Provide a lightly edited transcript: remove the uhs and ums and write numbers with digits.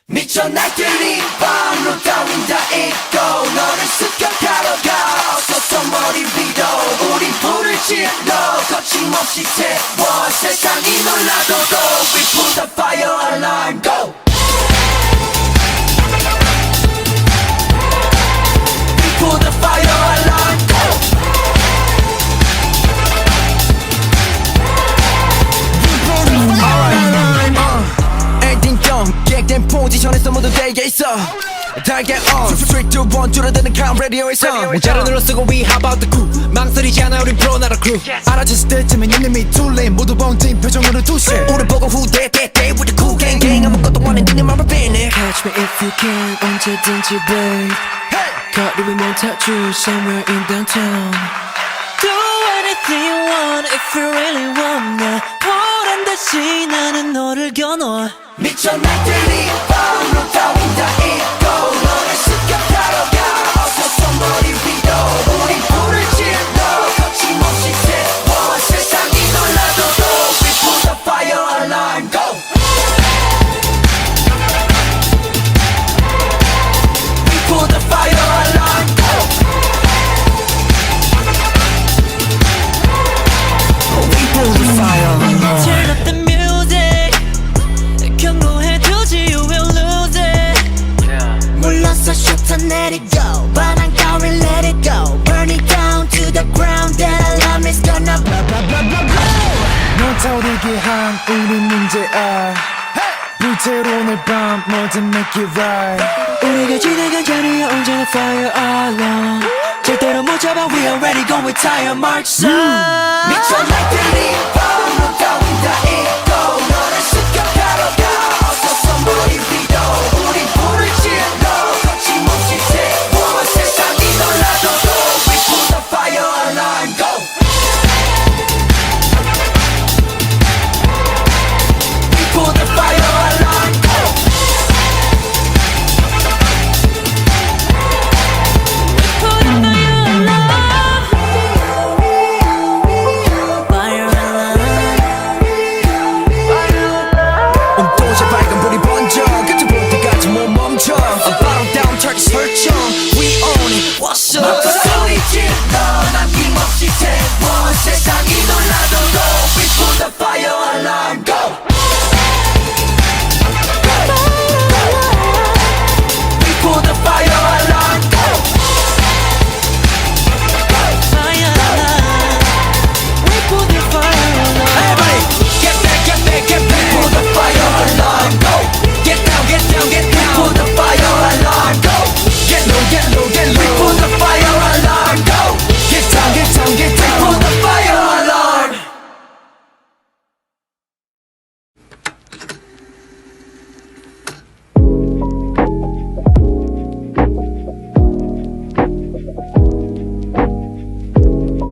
미쳐 날들이 밤로 따윈 다 잊고 너를 습격하러 가 어서 머리 위로 우린 불을 질러 거침없이 태워 세상이 놀라도 We put the fire alarm go We put the fire alarm go 객된 포지션에서 모두 대게 있어 달게 on 3, 2, 1 줄어드는 카운 라디오에서 문자를 눌러쓰고 we how about the crew 망설이지 않아 우린 프로 나라 crew 알아챘을 때쯤엔 이놈이 too late 모두 벙찐 표정으로 투시 우리 보고 후대 대대 with the cool gang gang 아무것도 안해 니네 맘을 빼내 Catch me if you can 언제든지 babe 거리 위 몬타주 somewhere in downtown Do anything you want if you really want 나 보란듯이 나는 너를 겨눠 미쳐 날들이 밤로 따윈 다 잊고 너를 습격하러 가 어서 머리 위로 우린 불을 질러 거침없이 태워 세상이 놀라도 We put the fire alarm go We put the fire alarm go We put the fire alarm Turn up the music 경고해두지 you will lose it 물러서 슈터 let it go 반항 가위 let it go Burn it down to the ground That alarm is gonna blah blah blah blah blah 너 타오르게 한 우리 문제야 불태로 오늘 밤 뭐든 make it right 우리가 지나간 자리에 언제나 fire alarm 절대로 못 잡아 we already going tire march 미쳐 날들이 밤로 따윈 다 잊고